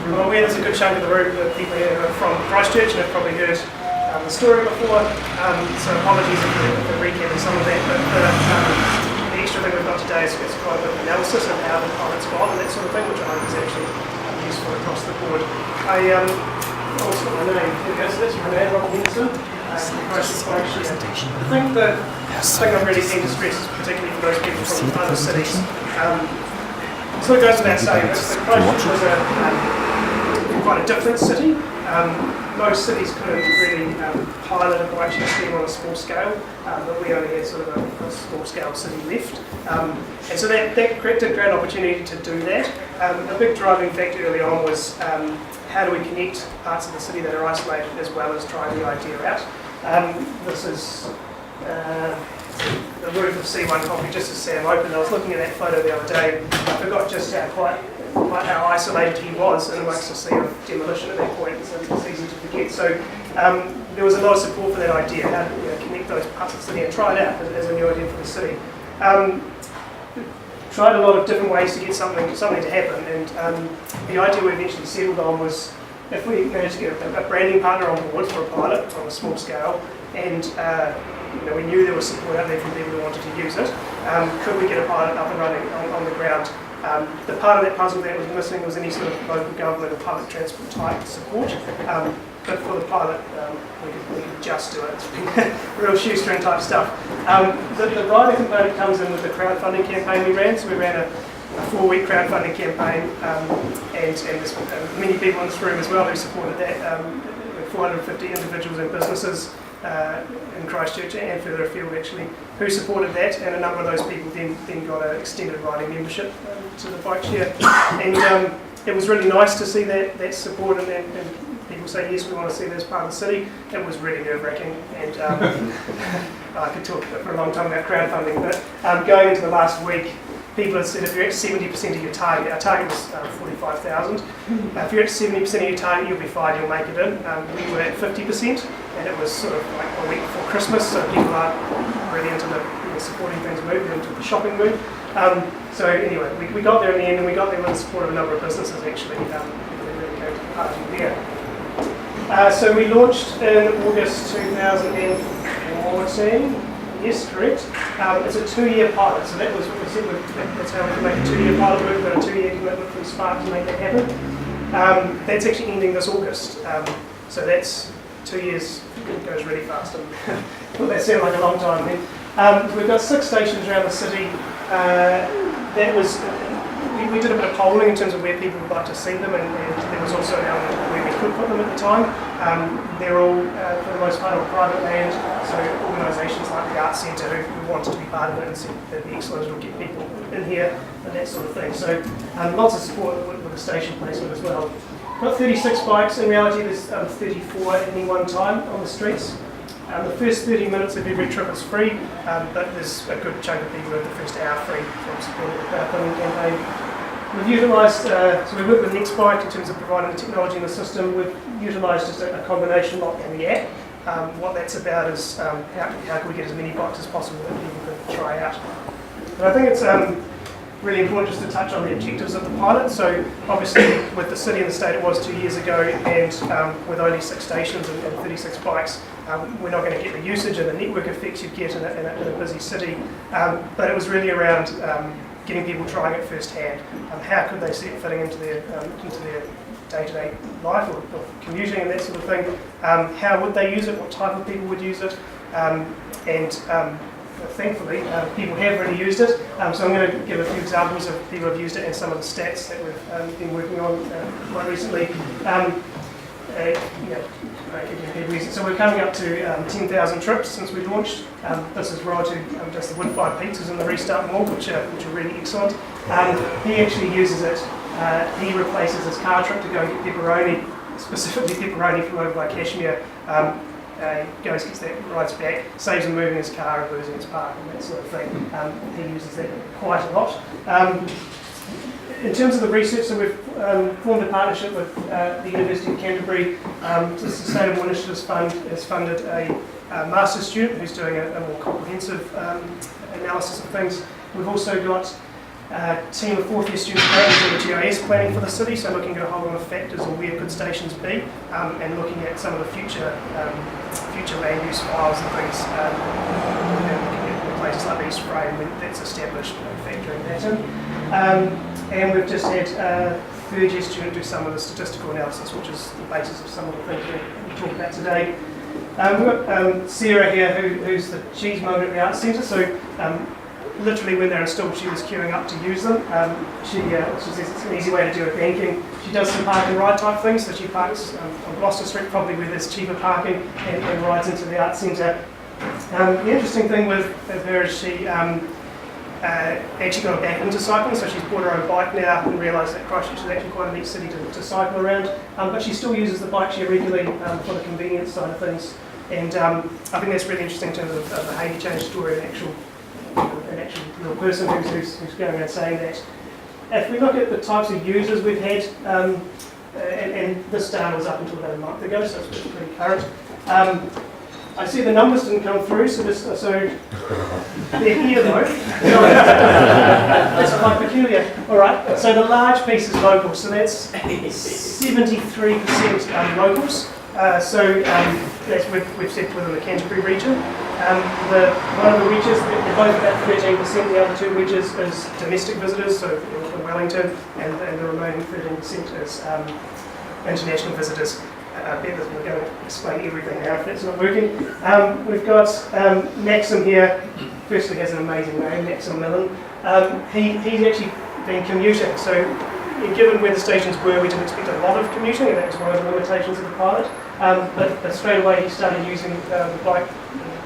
I'm aware there's a good chunk of the room of people here who are from Christchurch and have probably heard the story before, so apologies if the recap of some of that, but the extra thing we've got today is quite a bit of analysis of how the pilot's gone and that sort of thing, which I think is actually useful across the board. I also got my name, here goes, that's my name, Henderson. I think the thing I'm really keen to stress is particularly for those people from other cities. So it goes without saying that Christchurch was quite a different city. Most cities couldn't really pilot a bike share scheme on a small scale, but we only had sort of a small scale city left. And so that created a great opportunity to do that. A big driving factor early on was how do we connect parts of the city that are isolated as well as trying the idea out. This is the roof of C1 Coffee just as Sam opened. I was looking at that photo the other day. I forgot just how isolated he was, and amongst the sea of demolition at that point, so it's easy to forget. So there was a lot of support for that idea, how to connect those parts of the city and try it out as a new idea for the city. Tried a lot of different ways to get something to happen, and the idea we eventually settled on was if we managed to get a branding partner on board for a pilot on a small scale, and we knew there was support out there from people who wanted to use it, could we get a pilot up and running on the ground? The part of that puzzle that was missing was any sort of local government or public transport type support. But for the pilot, we could just do it. It's been real shoestring type stuff. The rider component comes in with the crowdfunding campaign we ran. So we ran a 4-week crowdfunding campaign, and there's many people in this room as well who supported that. 450 individuals and businesses in Christchurch and further afield actually who supported that, and a number of those people then got an extended riding membership to the bike share, and it was really nice to see that support and people say yes, we want to see this part of the city. It was really nerve-wracking, and I could talk for a long time about crowdfunding, but going into the last week, people had said if you're at 70% of your target, our target was 45,000. If you're at 70% of your target, you'll be fine, you'll make it in. We were at 50%, and it was sort of like a week before Christmas, so people aren't really into the supporting things move, they're into the shopping move. So anyway, we got there in the end, and we got there with the support of a number of businesses actually, really came to the party there. So we launched in August 2014. Yes, correct. It's a 2-year pilot, so that was what we said. That's how we can make a 2-year pilot work. We've got a 2-year commitment from Spark to make that happen. That's actually ending this August. So that's 2 years. It goes really fast. Well, that sounded like a long time then. We've got 6 stations around the city. That was we did a bit of polling in terms of where people would like to see them, and there was also an element of where we could put them at the time. They're all, for the most part, on private land, so organisations like the Arts Centre who wanted to be part of it and said that'd be excellent, it'll get people in here and that sort of thing. So lots of support with the station placement as well. Got 36 bikes. In reality, there's 34 at any one time on the streets. The first 30 minutes of every trip is free, but there's a good chunk of people at the first hour free from supporting the crowdfunding campaign. We've utilised, so we work with Nextbike in terms of providing the technology in the system. We've utilised just a combination lock and the app. What that's about is how can we get as many bikes as possible that people can try out. But I think it's really important just to touch on the objectives of the pilot. So obviously with the city and the state it was 2 years ago, and with only 6 stations and 36 bikes, we're not going to get the usage and the network effects you'd get in a busy city. But it was really around getting people trying it firsthand. How could they see it fitting into their day-to-day life or commuting and that sort of thing? How would they use it? What type of people would use it? Thankfully, people have really used it. So I'm going to give a few examples of people who have used it and some of the stats that we've been working on quite recently. So we're coming up to 10,000 trips since we launched. This is Rod, who does the wood-fired pizzas in the Restart Mall, which are really excellent. He actually uses it. He replaces his car trip to go and get pepperoni, specifically pepperoni from over by Cashmere. Goes, gets that, rides back, saves him moving his car and losing his park and that sort of thing. He uses that quite a lot. In terms of the research, so we've formed a partnership with the University of Canterbury. The Sustainable Initiatives Fund has funded a master's student who's doing a more comprehensive analysis of things. We've also got Team of fourth year students currently doing GIS planning for the city, so looking at a whole lot of factors on where could stations be, and looking at some of the future land use files and things, and looking at places like East Frame when that's established, factoring that in. And we've just had a third year student do some of the statistical analysis, which is the basis of some of the things we'll talk about today. We've got Sarah here, who's the cheesemonger at the Arts Centre, so literally when they're installed she was queuing up to use them. She says it's an easy way to do it banking. She does some park and ride type things, so she parks on Gloucester Street, probably where there's cheaper parking, and rides into the Arts Centre. The interesting thing with her is she actually got back into cycling, so she's bought her own bike now and realised that Christchurch is actually quite a neat city to cycle around. But she still uses the bike share regularly for the convenience side of things, and I think that's really interesting in terms of a behaviour change story, an actual real person who's going around saying that. If we look at the types of users we've had, and this data was up until about a month ago, so it's pretty current. I see the numbers didn't come through, so they're here though. That's quite peculiar. All right, so the large piece is local, so that's 73% locals. That's we've said within the Canterbury region. One of the wedges, they're both about 13%. The other two wedges is domestic visitors, so from Wellington, and the remaining 13% is international visitors. We're going to explain everything now if that's not working. We've got Maxim here. Firstly, has an amazing name, Maxim Millen. He's actually been commuting, so given where the stations were, we didn't expect a lot of commuting, and that was one of the limitations of the pilot. But straight away he started using the bike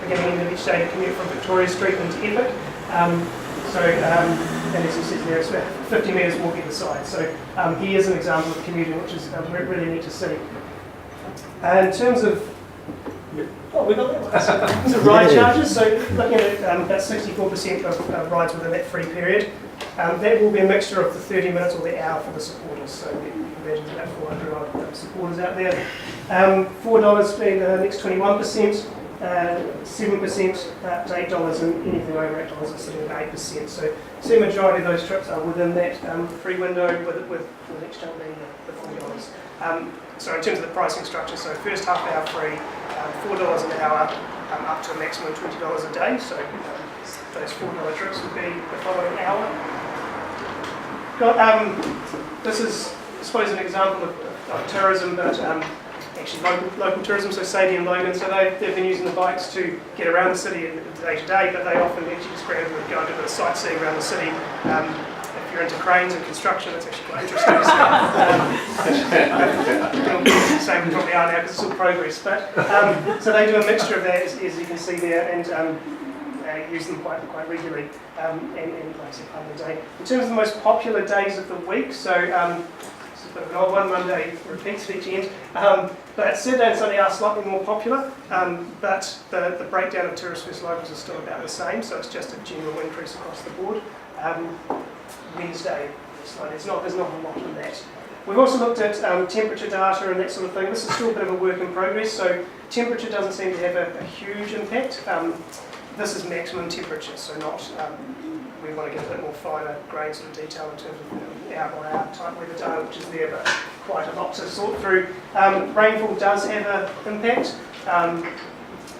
beginning end of each day to commute from Victoria Street into Epic. And as he says there, it's about 50 metres walk either side. So he is an example of commuting, which is really neat to see. In terms of we got that one. So ride charges, so looking at about 64% of rides within that free period. That will be a mixture of the 30 minutes or the hour for the supporters. So you can imagine about 400 odd supporters out there. $4 being the next 21%, 7% to $8, and anything over $8 is sitting at 8%. So the majority of those trips are within that free window, with the next jump being the $4. So in terms of the pricing structure, so first half hour free, $4 an hour, up to a maximum of $20 a day. So those $4 trips would be the following hour. This is, I suppose, an example of tourism, but actually local tourism. So Sadie and Logan, so they've been using the bikes to get around the city day to day, but they often actually just go and do a bit of sightseeing around the city. If you're into cranes and construction, it's actually quite interesting. Same we probably are now because it's all progress. But so they do a mixture of that, as you can see there, and use them quite regularly, and like I said, part of the day. In terms of the most popular days of the week, so this is a bit of an odd one, Monday repeats at each end, but Saturday and Sunday are slightly more popular, but the breakdown of tourist versus locals is still about the same, so it's just a general increase across the board. Wednesday, there's not a lot in that. We've also looked at temperature data and that sort of thing. This is still a bit of a work in progress, so temperature doesn't seem to have a huge impact. This is maximum temperature, so not, we want to get a bit more finer grain sort of detail in terms of hour by hour type weather data, which is there, but quite a lot to sort through. Rainfall does have an impact.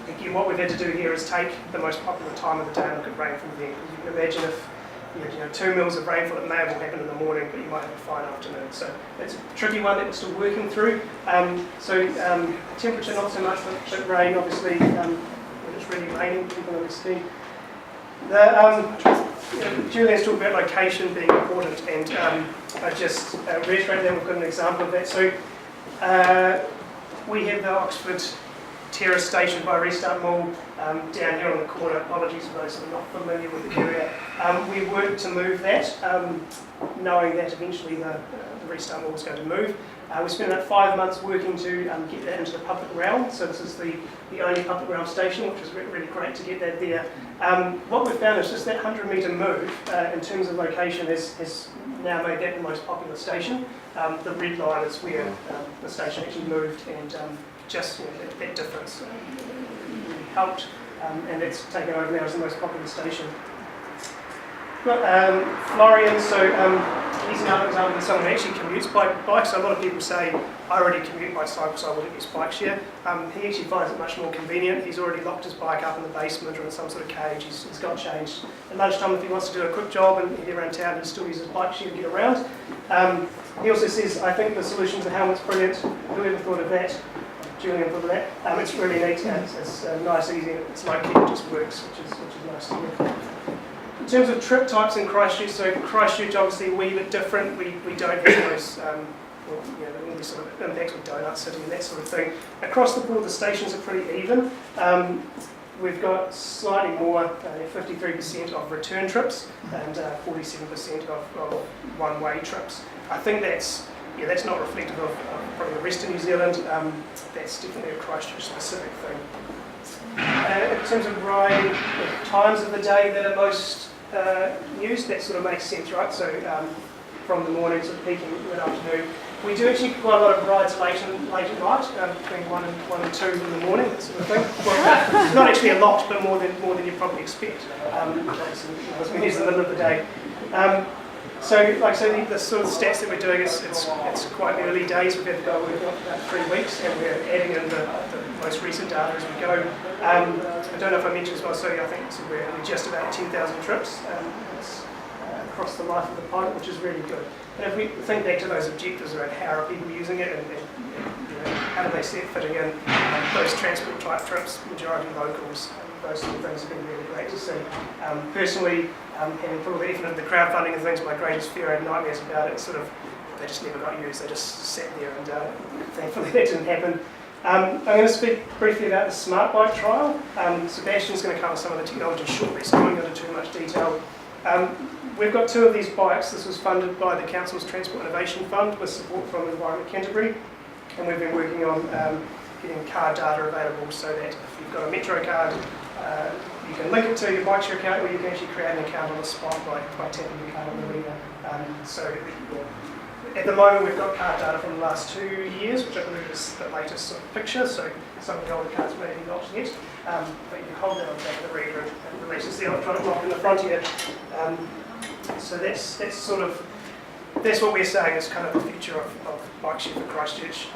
Again, what we've had to do here is take the most popular time of the day and look at rainfall then, because you can imagine if you know 2 mils of rainfall, it may have all happened in the morning, but you might have a fine afternoon. So it's a tricky one that we're still working through. Temperature not so much, but rain obviously. It's really raining, people on the scheme. Julian's talked about location being important, and I just reiterate that we've got an example of that. So we have the Oxford Terrace station by Restart Mall down here on the corner. Apologies for those who are not familiar with the area. We worked to move that, knowing that eventually the Restart Mall was going to move. We spent about 5 months working to get that into the public realm, so this is the only public realm station, which was really great to get that there. What we've found is just that 100-metre move in terms of location has now made that the most popular station. The red line is where the station actually moved, and just that difference really helped, and it's taken over now as the most popular station. Florian, so he's another example of someone who actually commutes by bike. So a lot of people say, I already commute by cycle, so I wouldn't use bike share. He actually finds it much more convenient. He's already locked his bike up in the basement or in some sort of cage. He's got changed. At lunchtime, if he wants to do a quick job and head around town, he still uses bike share to get around. He also says, I think the solution to the helmet's brilliant. Whoever thought of that? Julian thought of that. It's really neat, and it's nice, easy, it's low key, it just works, which is nice to hear. In terms of trip types in Christchurch, so Christchurch obviously a wee bit different. We don't have those, all these sort of impacts with Donut City and that sort of thing. Across the board, the stations are pretty even. We've got slightly more, 53% of return trips and 47% of one-way trips. I think that's not reflective of probably the rest of New Zealand. That's definitely a Christchurch-specific thing. In terms of riding, the times of the day that are most used, that sort of makes sense, right? So from the morning to the peaking mid-afternoon. We do actually quite a lot of rides late at night, between 1 and 2 in the morning, that sort of thing. Well, not actually a lot, but more than you probably expect. Obviously, as we use in the middle of the day. So, like I say, the sort of stats that we're doing, it's quite early days. We've had to go about 3 weeks, and we're adding in the most recent data as we go. I don't know if I mentioned as well, so I think we're just about 10,000 trips across the life of the pilot, which is really good. And if we think back to those objectives around how are people using it, and how do they see it fitting in, those transport type trips, majority locals, those sort of things have been really great to see. Personally, having put all the effort into the crowdfunding and things, my greatest fear and nightmares about it, they just never got used. They just sat there, and thankfully that didn't happen. I'm going to speak briefly about the smart bike trial. Sebastian's going to cover some of the technology shortly, so I won't go into too much detail. We've got 2 of these bikes. This was funded by the Council's Transport Innovation Fund with support from Environment Canterbury, and we've been working on getting card data available so that if you've got a Metro card, you can link it to your bike share account, or you can actually create an account on the spot by tapping your card on the reader. At the moment, we've got card data from the last 2 years, which I believe is the latest sort of picture, so some of the older cards may be not yet. But you can hold that on the back of the reader and it releases the electronic lock in the front here. So that's what we're saying is kind of the future of bike share for Christchurch.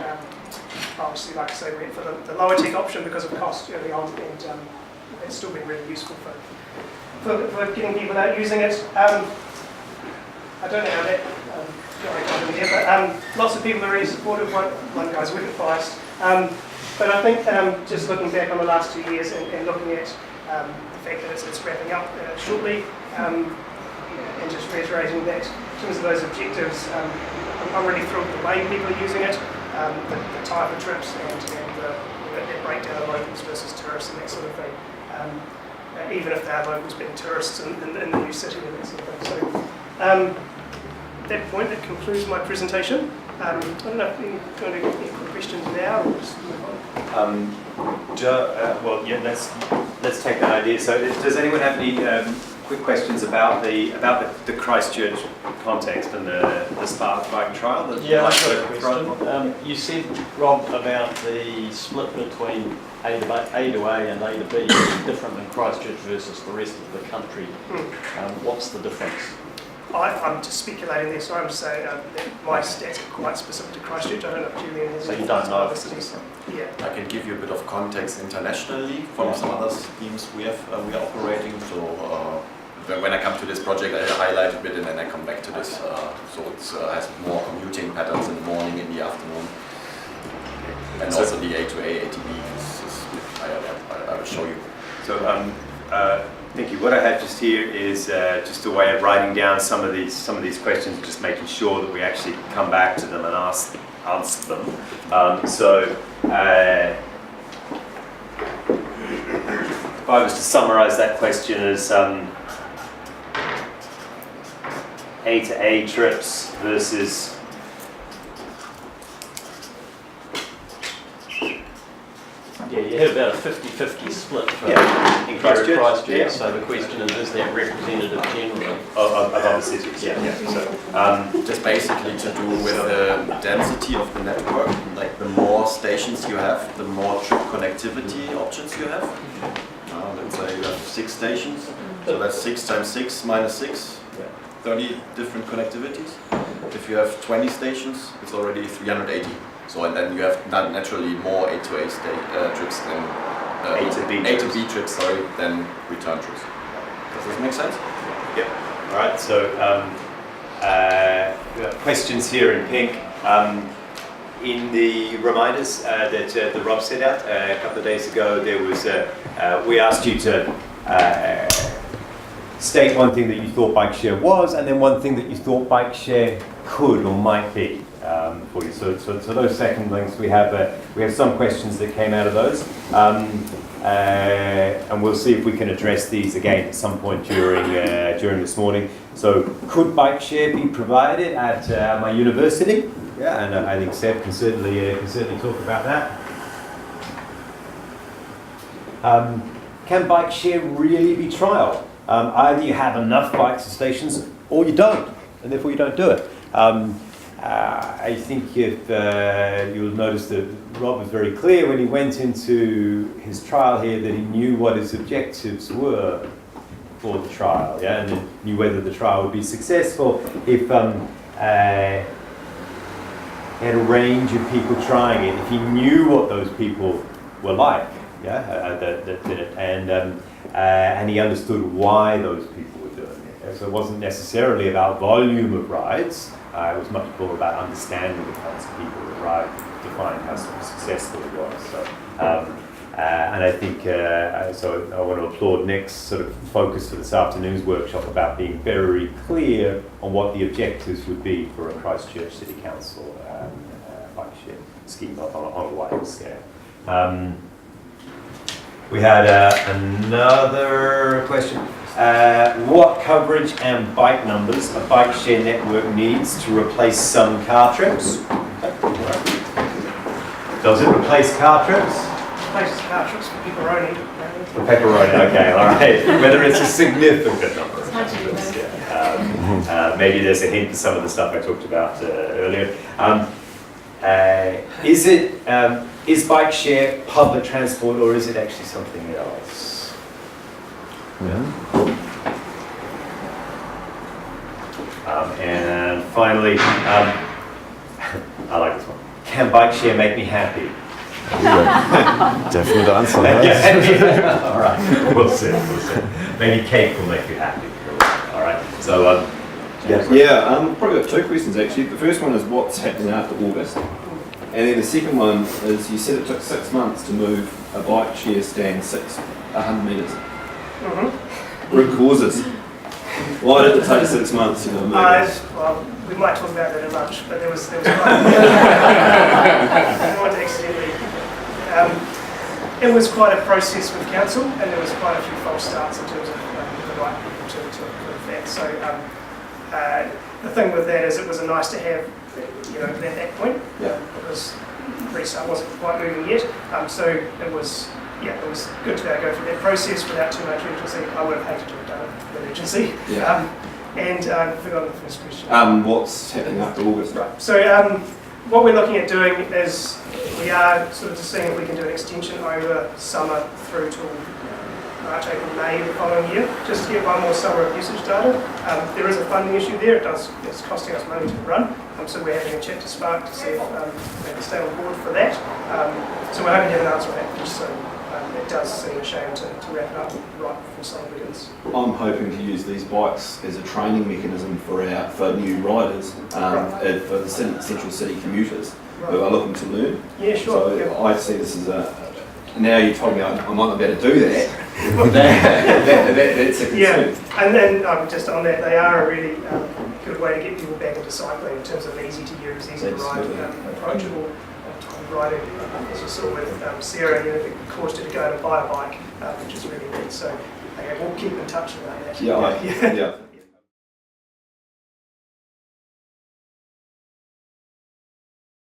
Obviously, like I say, we went for the lower tech option because of cost early on, and it's still been really useful for getting people out using it. I don't know how that got in there, but lots of people are really supportive. One guy's wicked biased. But I think just looking back on the last 2 years and looking at the fact that it's wrapping up shortly, and just reiterating that in terms of those objectives, I'm really thrilled with the way people are using it, the type of trips and the breakdown of locals versus tourists and that sort of thing. Even if they are locals being tourists in the new city and that sort of thing. So at that point, that concludes my presentation. I don't know if you're going to get any questions now or just move on. Let's take that idea. So, does anyone have any quick questions about the Christchurch context and the Spark bike trial? Yeah, I've got a question. You said, Rob, about the split between A to A and A to B is different in Christchurch versus the rest of the country. What's the difference? I'm just speculating there, so I'm just saying that my stats are quite specific to Christchurch. I don't know if Julian has any thoughts about other cities. Yeah. I can give you a bit of context internationally from some other schemes we are operating. So when I come to this project, I highlight a bit and then I come back to this. So it has more commuting patterns in the morning, in the afternoon, and so also the A to A, ATV. I will show you. So thank you. What I have just here is just a way of writing down some of these questions, just making sure that we actually come back to them and answer them. If I was to summarise that question as A to A trips versus Yeah, you had about a 50-50 split for in Christchurch. Yeah. So the question is that representative generally of other cities? Yeah. So, just basically to do with the density of the network. Like the more stations you have, the more trip connectivity options you have. Let's say you have 6 stations. So that's 6 times 6 minus 6, 30 different connectivities. If you have 20 stations, it's already 380. So and then you have naturally more A to A trips than A to B trips, than return trips. Does this make sense? Yep. All right. So we have questions here in pink. In the reminders that Rob sent out a couple of days ago, there was we asked you to state one thing that you thought bike share was, and then one thing that you thought bike share could or might be for you. So those second links, we have some questions that came out of those, and we'll see if we can address these again at some point during this morning. So, could bike share be provided at my university? Yeah, and I think Seb can certainly talk about that. Can bike share really be trialled? Either you have enough bikes and stations, or you don't, and therefore you don't do it. I think if you'll notice that Rob was very clear when he went into his trial here that he knew what his objectives were for the trial, yeah, and knew whether the trial would be successful if he had a range of people trying it, if he knew what those people were like, yeah, that did it, and he understood why those people were doing it. So it wasn't necessarily about volume of rides, it was much more about understanding the kinds of people that ride to find how successful it was. So, and I think, so I want to applaud Nick's sort of focus for this afternoon's workshop about being very clear on what the objectives would be for a Christchurch City Council bike share scheme on a wider scale. We had another question. What coverage and bike numbers a bike share network needs to replace some car trips? Does it replace car trips? Places car trips for pepperoni. For pepperoni, okay, all right. Whether it's a significant number. Maybe there's a hint to some of the stuff I talked about earlier. Is bike share public transport, or is it actually something else? Yeah. And finally, I like this one. Can bike share make me happy? Definite answer. Yeah. All right, we'll see. Maybe cake will make you happy. All right. So, probably got two questions actually. The first one is what's happening after August, and then the second one is you said it took 6 months to move a bike share stand 100 metres. Root causes. Why did it take 6 months to move it? Well, we might talk about that at lunch, but there was quite I don't want to accidentally. It was quite a process with council, and there was quite a few false starts in terms of the right people to approve that. So the thing with that is it was a nice to have, at that point, because restart wasn't quite moving yet. So it was good to be able to go through that process without too much urgency. I would have hated to have done it with urgency. And I forgot the first question. What's happening after August? Right. So what we're looking at doing is we are sort of just seeing if we can do an extension over summer through till March, April, May the following year, just to get one more summer of usage data. There is a funding issue there. It's costing us money to run. So we're having a chat to Spark to see if they can stay on board for that. So we're hoping to have an answer on that pretty soon. It does seem a shame to wrap it up right before summer begins. I'm hoping to use these bikes as a training mechanism for new riders, for the central city commuters who are looking to learn. Yeah, sure. So I see this as now you told me I might not be able to do that. That's a concern. Yeah, and then just on that, they are a really good way to get people back into cycling in terms of easy to use, easy to ride, approachable. Riding, as you saw with Sarah, it caused her to go and buy a bike, which is really neat. So we'll keep in touch about that. Yeah.